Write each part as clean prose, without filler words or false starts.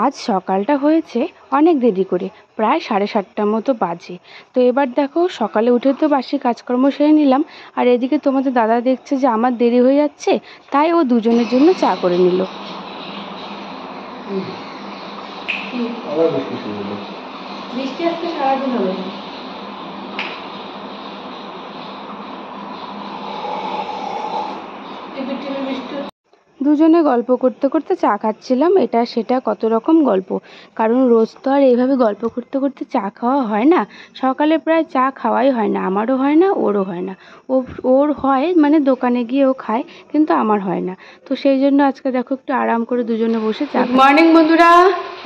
আজ সকালটা হয়েছে অনেক দেরি করে, প্রায় 7:30টার মতো বাজে। তো এবার দেখো, সকালে উঠে তো বাসি কাজকর্ম সেরে নিলাম, আর এদিকে তোমাদের দাদা দেখছে যে আমার দেরি হয়ে যাচ্ছে, তাই ও দুজনের জন্য চা করে নিল। বৃষ্টি আজকে সারাদিন হবে। দুজনে গল্প করতে করতে চা খাচ্ছিলাম, এটা সেটা কত রকম গল্প। কারণ রোজ তো আর এইভাবে গল্প করতে করতে চা খাওয়া হয় না। সকালে প্রায় চা খাওয়াই হয় না, আমারও হয় না, ওরও হয় না। ওর হয় মানে দোকানে গিয়ে ও খায়, কিন্তু আমার হয় না। তো সেই জন্য আজকে দেখো একটু আরাম করে দুজনে বসে চা। গুড মর্নিং বন্ধুরা,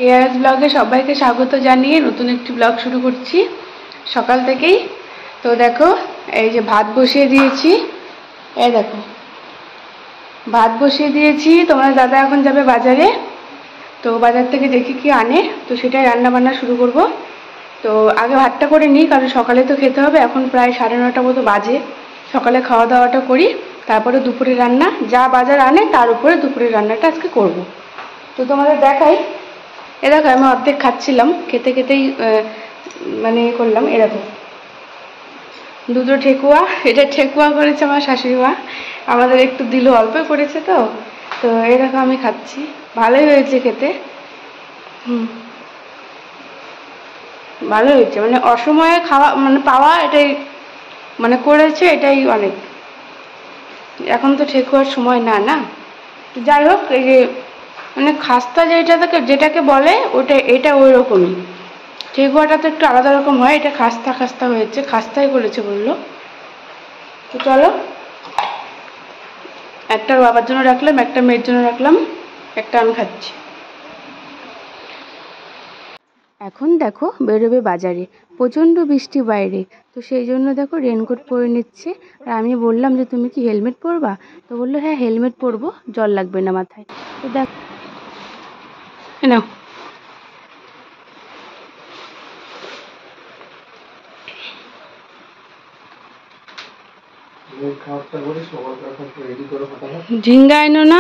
এআরএস ব্লগে সবাইকে স্বাগত জানিয়ে নতুন একটি ব্লগ শুরু করছি সকাল থেকেই। তো দেখো, এই যে ভাত বসিয়ে দিয়েছি, এই দেখো ভাত বসিয়ে দিয়েছি। তোমার দাদা এখন যাবে বাজারে, তো বাজার থেকে দেখি কি আনে, তো সেটাই রান্না বান্না শুরু করব। তো আগে ভাতটা করে নিই, কারণ সকালে তো খেতে হবে। এখন প্রায় 9:30 মতো বাজে। সকালে খাওয়া দাওয়াটা করি, তারপরে দুপুরে রান্না যা বাজার আনে তার উপরে দুপুরের রান্নাটা আজকে করব। তো তোমাদের দেখাই, এ দেখো আমি অর্ধেক খাচ্ছিলাম, খেতে খেতেই মানে করলাম। এরকম দুটো ঠেকুয়া, এটা ঠেকুয়া করেছে আমার শাশুড়ি মা, আমাদের একটু দিল, অল্প করেছে। তো তো এরকম আমি খাচ্ছি, ভালোই হয়েছে খেতে। ভালো হয়েছে, মানে অসময়ে খাওয়া মানে পাওয়া, এটাই মানে করেছে, এটাই অনেক। এখন তো ঠেকুয়ার সময় না না। তো যাই হোক, এই যে মানে খাস্তা যেটাকে বলে ওটা, এটা ওই রকমই। ঠেকুয়াটা তো একটু আলাদা রকম হয়, এটা খাস্তা খাস্তা হয়েছে, খাস্তাই করেছে বললো। তো চলো, একটা বাবার জন্য রাখলাম, একটা মেয়ের জন্য রাখলাম, একটা আমি খাচ্ছি। এখন দেখো বেরোবে বাজারে, প্রচণ্ড বৃষ্টি বাইরে। তো সেই জন্য দেখো রেনকোট পরে নিচ্ছে। আর আমি বললাম যে তুমি কি হেলমেট পরবা? তো বললো হ্যাঁ হেলমেট পরবো, জল লাগবে না মাথায়। তো দেখ নাও, ঝিঙ্গা আনো না,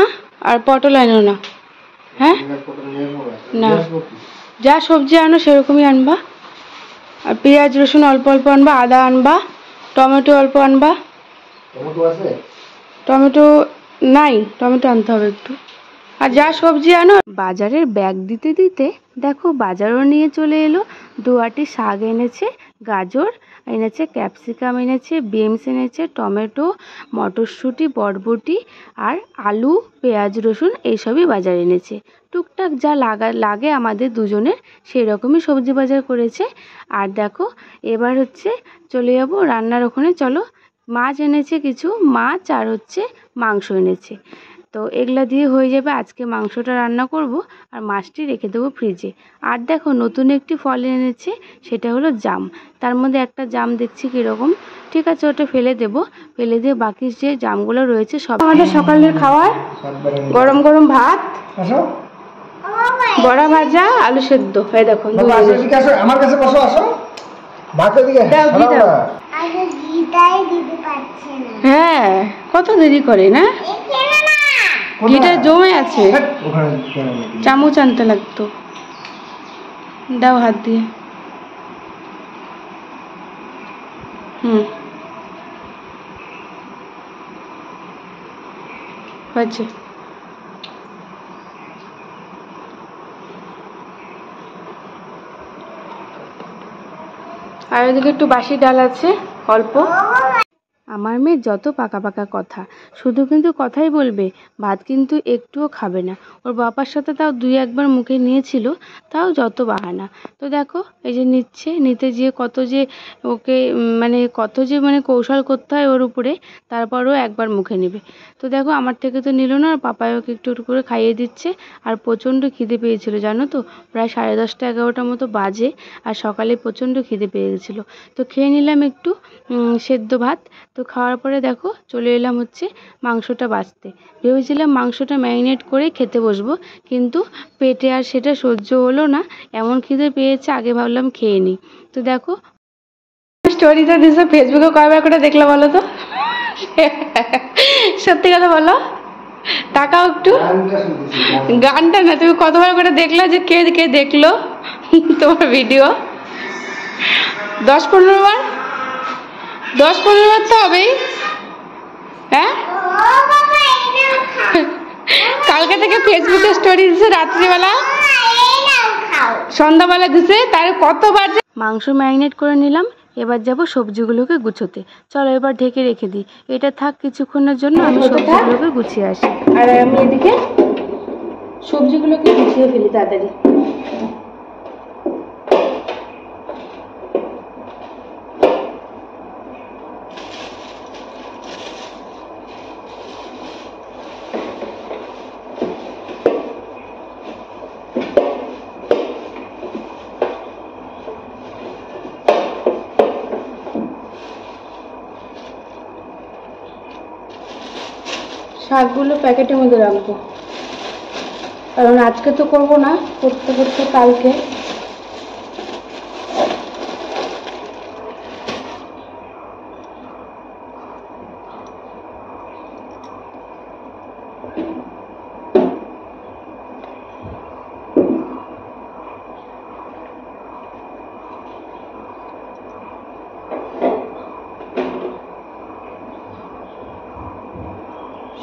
আর পটল আনো না। হ্যাঁ না, যা সবজি আনো সেরকমই আনবা। আর পেঁয়াজ রসুন অল্প অল্প আনবা, আদা আনবা, টমেটো অল্প আনবা। টমেটো নাই, টমেটো আনতে হবে একটু। আর যা সবজি আনো। বাজারের ব্যাগ দিতে দিতে দেখো বাজারও নিয়ে চলে এলো। 2 আটি শাক এনেছে, গাজর এনেছে, ক্যাপসিকাম এনেছে, বিনস এনেছে, টমেটো, মটরশুঁটি, বরবটি আর আলু, পেঁয়াজ রসুন এইসবই বাজার এনেছে। টুকটাক যা লাগে আমাদের দুজনের, সেই রকমই সবজি বাজার করেছে। আর দেখো এবার হচ্ছে চলে যাবো রান্নার ওখানে। চলো, মাছ এনেছে কিছু, মাছ আর হচ্ছে মাংস এনেছে। তো এগুলা দিয়ে হয়ে যাবে, আজকে মাংসটা রান্না করব আর মাছটি রেখে দেবো ফ্রিজে। আর দেখো নতুন একটি ফল এনেছে, সেটা হলো জাম। তার মধ্যে একটা জাম দেখছি কীরকম, ঠিক আছে ওটা ফেলে দেবো। ফেলে দিয়ে বাকি যে জামগুলো রয়েছে সব। আমাদের সকালের খাওয়ার গরম গরম ভাত, বড়া ভাজা, আলু সেদ্ধ। এই দেখো আমার কাছে বসো, আসো দাও, ঘি দাও। হ্যাঁ কত দেরি করে না, ঘিটা জমে আছে, চামচ আনতে লাগতো। দাও হাত দিয়ে। হয়েছে। আর ওদিকে একটু বাসি ডাল আছে অল্প। আমার মেয়ের যত পাকা পাকা কথা, শুধু কিন্তু কথাই বলবে, ভাত কিন্তু একটুও খাবে না। ওর বাবার সাথে তাও 2-1বার মুখে নিয়েছিল, তাও যত বাহানা। তো দেখো এই যে নিতে গিয়ে কত যে ওকে মানে কৌশল করতে হয় ওর উপরে, তারপরও একবার মুখে নেবে। তো দেখো আমার থেকে তো নিল না, আর পাপাই ওকে একটু একটু করে খাইয়ে দিচ্ছে। আর প্রচণ্ড খিদে পেয়েছিল জানো তো, প্রায় 10:30-11টার মতো বাজে, আর সকালে প্রচণ্ড খিদে পেয়ে গেছিলো। তো খেয়ে নিলাম একটু সেদ্ধ ভাত। তো খাওয়ার পরে দেখো চলে এলাম হচ্ছে মাংসটা বাছতে। ভেবেছিলাম মাংসটা ম্যারিনেট করে খেতে বসবো, কিন্তু পেটে আর সেটা সহ্য হলো না, এমন খিদে পেয়েছে, আগে ভাবলাম খেয়ে নিই। তো দেখো স্টোরিটা দিয়েছে ফেসবুকে, কয়বার করে দেখলে বলো তো? সত্যি কথা বলো। তাকাও একটু। গানটা না, তুমি কতবার করে দেখলা যে কে কে দেখলো তোমার ভিডিও? 10-15 বার, 10-15 বার তো হবেই। হ্যাঁ, কালকে থেকে ফেসবুকে স্টোরি দিছে, রাত্রিবেলা সন্ধ্যাবেলা দিছে, তার কতবার। মাংস ম্যারিনেট করে নিলাম, এবার যাব সবজিগুলোকে গুছোতে। চলো এবার ঢেকে রেখে দিই, এটা থাক কিছুক্ষণের জন্য, আমি সবজিগুলোকে গুছিয়ে আসি। আর আমি এদিকে সবজিগুলোকে গুছিয়ে ফেলি তাড়াতাড়ি। শাকগুলো প্যাকেটের মধ্যে রাখবো, কারণ আজকে তো করবো না, করতে করতে কালকে।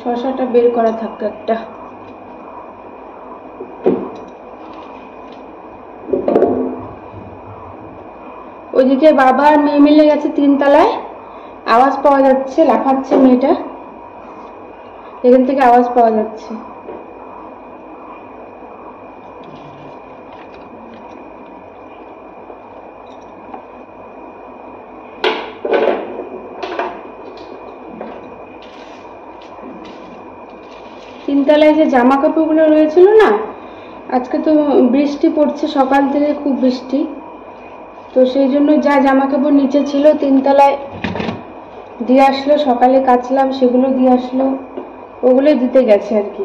শসাটা বের করা থাকতো একটা। ওইদিকে বাবা আর মেয়ে মিলে গেছে 3 তলায়, আওয়াজ পাওয়া যাচ্ছে, লাফাচ্ছে মেয়েটা, এখান থেকে আওয়াজ পাওয়া যাচ্ছে। তিনতলায় যে জামা কাপড়গুলো রয়েছিল না, আজকে তো বৃষ্টি পড়ছে, সকাল থেকে খুব বৃষ্টি, তো সেই জন্য যা জামা কাপড় নিচে ছিল 3 তলায় দিয়ে আসলো, সকালে কাচলাম, সেগুলো দিয়ে আসলো, ওগুলো দিতে গেছে আর কি।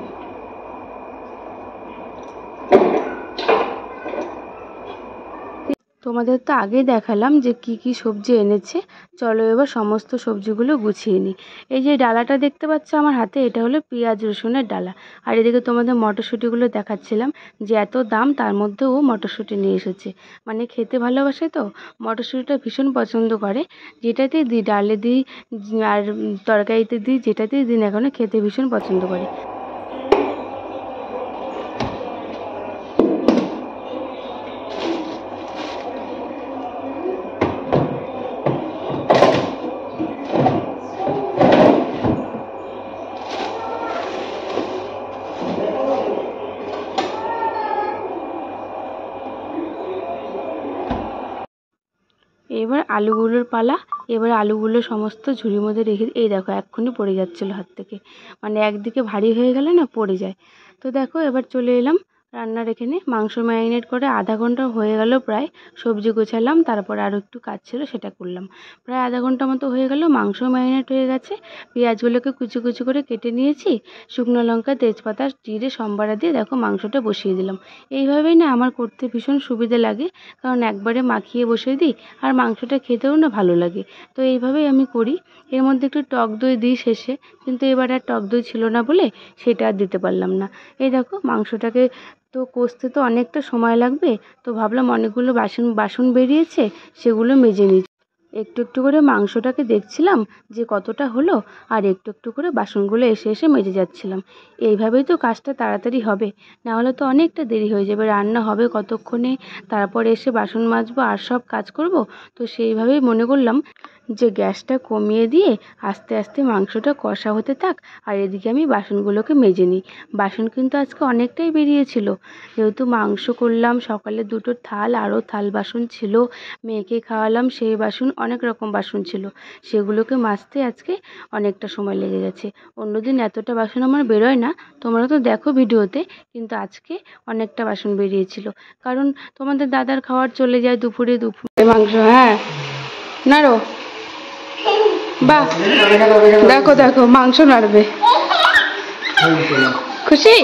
তোমাদের তো আগেই দেখালাম যে কি কি সবজি এনেছে। চলো এবার সমস্ত সবজিগুলো গুছিয়ে নিই। এই যে ডালাটা দেখতে পাচ্ছ আমার হাতে, এটা হলো পেঁয়াজ রসুনের ডালা। আর এদিকে তোমাদের মটরশুঁটিগুলো দেখাচ্ছিলাম যে এত দাম, তার মধ্যেও মটরশুঁটি নিয়ে এসেছে। মানে খেতে ভালোবাসে তো, মটরশুঁটিটা ভীষণ পছন্দ করে, যেটাতেই দিই, ডালে দিই আর তরকারিতে দিই, যেটাতেই দিই না কেন খেতে ভীষণ পছন্দ করে। এবার আলুগুলোর পালা। এবার আলুগুলো সমস্ত ঝুড়ির মধ্যে রেখে, এই দেখো এক্ষুনি পড়ে যাচ্ছিলো হাত থেকে, মানে একদিকে ভারী হয়ে গেলে না পড়ে যায়। তো দেখো এবার চলে এলাম রান্নার এখানে। মাংস ম্যারিনেট করে আধা ঘন্টা হয়ে গেল প্রায়, সবজি গোছালাম, তারপর আরও একটু কাজ ছিল সেটা করলাম। প্রায় আধা ঘন্টা মতো হয়ে গেল, মাংস ম্যারিনেট হয়ে গেছে। পেঁয়াজগুলোকে কুচি কুচি করে কেটে নিয়েছি, শুকনো লঙ্কা, তেজপাতা, জিরে সম্বারা দিয়ে দেখো মাংসটা বসিয়ে দিলাম। এইভাবেই না আমার করতে ভীষণ সুবিধে লাগে, কারণ একবারে মাখিয়ে বসিয়ে দিই, আর মাংসটা খেতেও না ভালো লাগে। তো এইভাবেই আমি করি। এর মধ্যে একটু টক দই দিই শেষে, কিন্তু এবার আর টক দই ছিল না বলে সেটা আর দিতে পারলাম না। এই দেখো মাংসটাকে তো কষতে তো অনেকটা সময় লাগবে, তো ভাবলাম অনেকগুলো বাসন বেরিয়েছে, সেগুলো মেজে নিই। একটু একটু করে মাংসটাকে দেখছিলাম যে কতটা হলো, আর একটু একটু করে বাসনগুলো এসে এসে মেজে যাচ্ছিলাম। এইভাবেই তো কাজটা তাড়াতাড়ি হবে, না হলে তো অনেকটা দেরি হয়ে যাবে, রান্না হবে কতক্ষণে, তারপর এসে বাসন মাজবো আর সব কাজ করব। তো সেইভাবেই মনে করলাম যে গ্যাসটা কমিয়ে দিয়ে আস্তে আস্তে মাংসটা কষা হতে থাক, আর এদিকে আমি বাসনগুলোকে মেজে নিই। বাসন কিন্তু আজকে অনেকটাই বেরিয়েছিল, যেহেতু মাংস করলাম, সকালে 2টো থাল, আরও থাল বাসন ছিল, মেয়েকে খাওয়ালাম সেই বাসন, অনেক রকম বাসন ছিল, সেগুলোকে মাজতে আজকে অনেকটা সময় লেগে গেছে। অন্যদিন এতটা বাসন আমার বেরোয় না, তোমরা তো দেখো ভিডিওতে, কিন্তু আজকে অনেকটা বাসন বেরিয়েছিল, কারণ তোমাদের দাদার খাওয়ার চলে যায় দুপুরে মাংস। হ্যাঁ নাড়ো, বাহ দেখো দেখো মাংস নাড়বে। খুশি,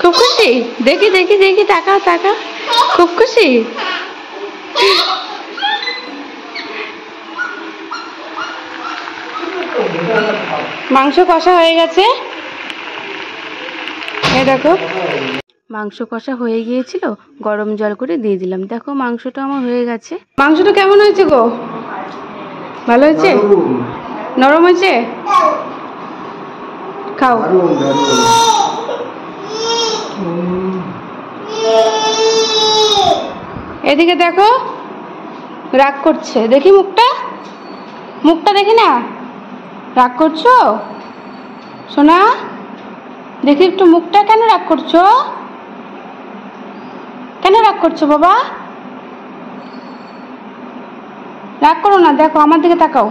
খুব খুশি, দেখি দেখি দেখি, তাকাও তাকাও, খুব খুশি। মাংস কষা হয়ে গেছে, এই দেখো মাংস কষা হয়ে গিয়েছিল, গরম জল করে দিয়ে দিলাম। দেখো মাংসটা আমার হয়ে গেছে। মাংসটা কেমন হয়েছে গো? ভালো হয়েছে? নরম হয়েছে? খাও। এদিকে দেখো, রাগ করছে, দেখি মুখটা, মুখটা দেখি না। রাগ করছো সোনা? দেখি একটু মুখটা, কেন রাগ করছো? কেন রাগ করছো বাবা? রাগ করো না, দেখো আমার দিকে তাকাও,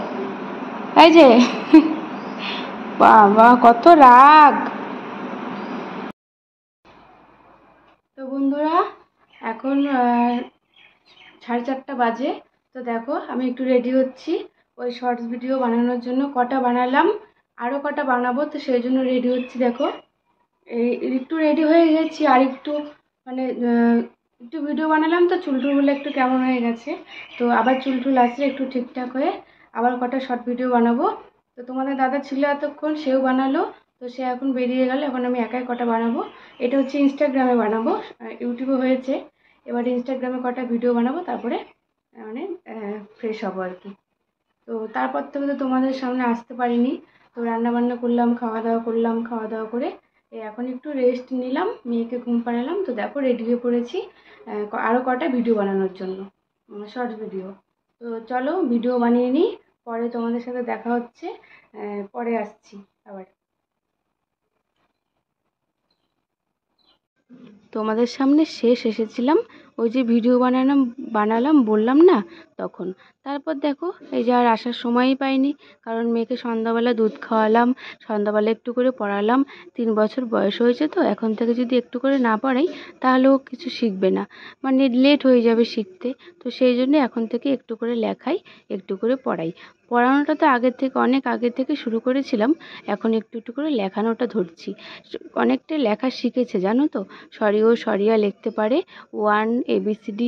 এই যে বাবা কত রাগ। তো বন্ধুরা এখন 4:30 বাজে। তো দেখো আমি একটু রেডি হচ্ছি ওই শর্টস ভিডিও বানানোর জন্য। কটা বানালাম, আরও কটা বানাবো, তো সেই জন্য রেডি হচ্ছি। দেখো এই একটু রেডি হয়ে গেছি, আর একটু মানে একটু ভিডিও বানালাম, তো চুলটুলগুলো একটু কেমন হয়ে গেছে, তো আবার চুলটুল আসলে একটু ঠিকঠাক হয়ে আবার কটা শর্ট ভিডিও বানাবো। তো তোমাদের দাদা ছিল এতক্ষণ, সেও বানালো, তো সে এখন বেরিয়ে গেল, এখন আমি একাই কটা বানাবো। এটা হচ্ছে ইনস্টাগ্রামে বানাবো, ইউটিউবে হয়েছে, এবার ইনস্টাগ্রামে কটা ভিডিও বানাবো, তারপরে মানে ফ্রেশ হবো আর কি। তো তারপর থেকে তো তোমাদের সামনে আসতে পারিনি। তো রান্নাবান্না করলাম, খাওয়া দাওয়া করলাম, খাওয়া দাওয়া করে এখন একটু রেস্ট নিলাম, মেয়েকে ঘুম পাড়ালাম। তো দেখো রেডি হয়ে পড়েছি আরও কটা ভিডিও বানানোর জন্য, শর্টস ভিডিও। তো চলো ভিডিও বানিয়ে নিই, পরে তোমাদের সাথে দেখা হচ্ছে, পরে আসছি আবার। তোমাদের সামনে শেষ এসেছিলাম ওই যে ভিডিও বানালাম বললাম না, তখন। তারপর দেখো এই যে আর আসার সময়ই পাইনি, কারণ মেয়েকে সন্ধ্যাবেলা দুধ খাওয়ালাম, সন্ধ্যাবেলা একটু করে পড়ালাম। 3 বছর বয়স হয়েছে, তো এখন থেকে যদি একটু করে না পড়াই তাহলে ও কিছু শিখবে না, মানে লেট হয়ে যাবে শিখতে। তো সেই জন্য এখন থেকে একটু করে লেখাই, একটু করে পড়াই। পড়ানোটা তো আগের থেকে, অনেক আগের থেকে শুরু করেছিলাম, এখন একটু একটু করে লেখানোটা ধরছি। অনেকটা লেখা শিখেছে জানো তো, সরিও সরিয়া লিখতে পারে, 1 ABCD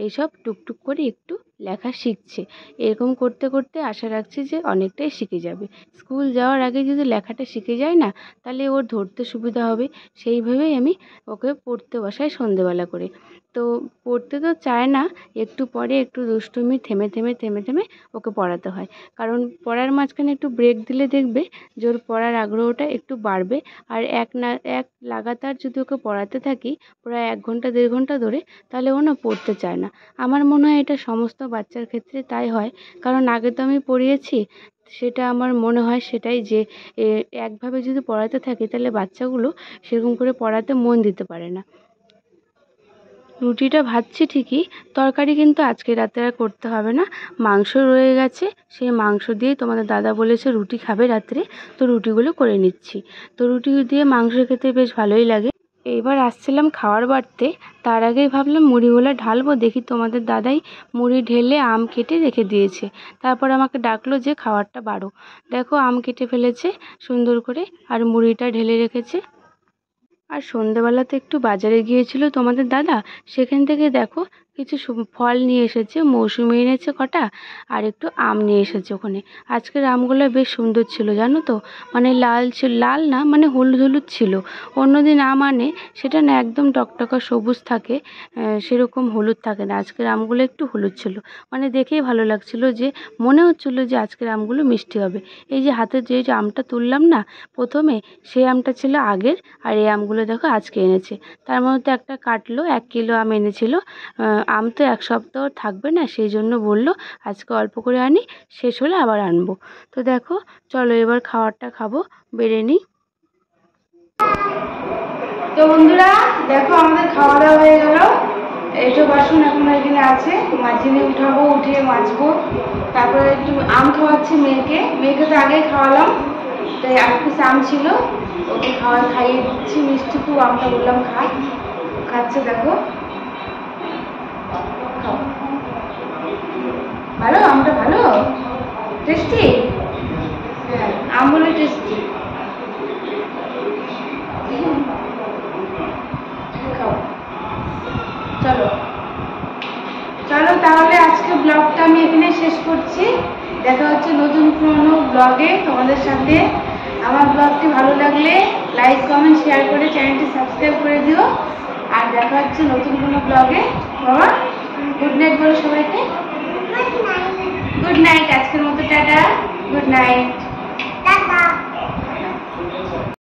এইসব টুকটুক করে একটু লেখা শিখছে। এরকম করতে করতে আশা রাখছি যে অনেকটাই শিখে যাবে। স্কুল যাওয়ার আগে যদি লেখাটা শিখে যায় না, তাহলে ওর ধরতে সুবিধা হবে। সেইভাবেই আমি ওকে পড়তে বসাই সন্ধেবেলা করে। তো পড়তে তো চায় না, একটু পরে একটু দুষ্টুমি থেমে থেমে থেমে থেমে ওকে পড়াতে হয়, কারণ পড়ার মাঝখানে একটু ব্রেক দিলে দেখবে যে ওর পড়ার আগ্রহটা একটু বাড়বে। আর এক লাগাতার যদি ওকে পড়াতে থাকি প্রায় 1 ঘন্টা 1.5 ঘন্টা ধরে, তাহলে ও না পড়তে চায় না। আমার মনে হয় এটা সমস্ত বাচ্চার ক্ষেত্রে তাই হয়, কারণ আগে তো আমি পড়িয়েছি। সেটা আমার মনে হয় সেটাই, যে একভাবে যদি পড়াতে থাকি তাহলে বাচ্চাগুলো সেরকম করে পড়াতে মন দিতে পারে না। রুটিটা ভাজছি ঠিকই, তরকারি কিন্তু আজকে রাতে আর করতে হবে না, মাংস রয়ে গেছে, সেই মাংস দিয়েই তোমাদের দাদা বলেছে রুটি খাবে রাত্রে, তো রুটিগুলো করে নিচ্ছি। তো রুটি দিয়ে মাংস খেতে বেশ ভালোই লাগে। এইবার আসছিলাম খাওয়ার বাড়তে, তার আগেই ভাবলাম মুড়িগুলো ঢালবো, দেখি তোমাদের দাদাই মুড়ি ঢেলে আম কেটে রেখে দিয়েছে। তারপর আমাকে ডাকলো যে খাবারটা বাড়ো। দেখো আম কেটে ফেলেছে সুন্দর করে, আর মুড়িটা ঢেলে রেখেছে। আর সন্ধেবেলাতে একটু বাজারে গিয়েছিল তোমাদের দাদা, সেখান থেকে দেখো কিছু ফল নিয়ে এসেছে, মৌসুমি এনেছে কটা, আর একটু আম নিয়ে এসেছে ওখানে। আজকের আমগুলো বেশ সুন্দর ছিল জানো তো, মানে লাল ছিল, লাল না মানে হলুদ হলুদ ছিল। অন্যদিন আম আনে সেটা না একদম টকটকা সবুজ থাকে, সেরকম হলুদ থাকে না। আজকের আমগুলো একটু হলুদ ছিল, মানে দেখেই ভালো লাগছিল, যে মনে হচ্ছিলো যে আজকের আমগুলো মিষ্টি হবে। এই যে হাতে যে আমটা তুললাম না প্রথমে, সেই আমটা ছিল আগের, আর এই আমগুলো দেখো আজকে এনেছে। তার মধ্যে একটা কাটলো, 1 কিলো আম এনেছিল। আম তো 1 সপ্তাহ থাকবে না, সেই জন্য বললো আজকে অল্প করে আনি, শেষ হলে আবার আনবো। তো দেখো চলো এবার খাবারটা খাবো, বেড়ে নিই। তো বন্ধুরা দেখো আমাদের খাওয়া দাওয়া হয়ে গেল। এইসব বাসন এখন এখানে আছে, মাঝিনে উঠাবো, উঠিয়ে মাজবো। তারপরে একটু আম খাওয়াচ্ছি মেয়েকে, মেয়েকে তো আগেই খাওয়ালাম, তাই 1 পিস আম ছিল, ওকে খাইয়ে দিচ্ছি। মিষ্টি খুব, আমটা বললাম খাচ্ছে দেখো। ভালো আমটা, ভালো টেস্টি, হ্যাঁ আমগুলো টেস্টি। চলো চলো তাহলে আজকে ব্লগটা আমি এখানে শেষ করছি। দেখা হচ্ছে নতুন কোনো ব্লগে তোমাদের সাথে। আমার ব্লগটি ভালো লাগলে লাইক কমেন্ট শেয়ার করে চ্যানেলটি সাবস্ক্রাইব করে দিও। আর দেখা হচ্ছে নতুন কোনো ব্লগে। বাবা গুড নাইট বলো সবাইকে। গুড নাইট, আজকের মতো টাটা, গুড নাইট।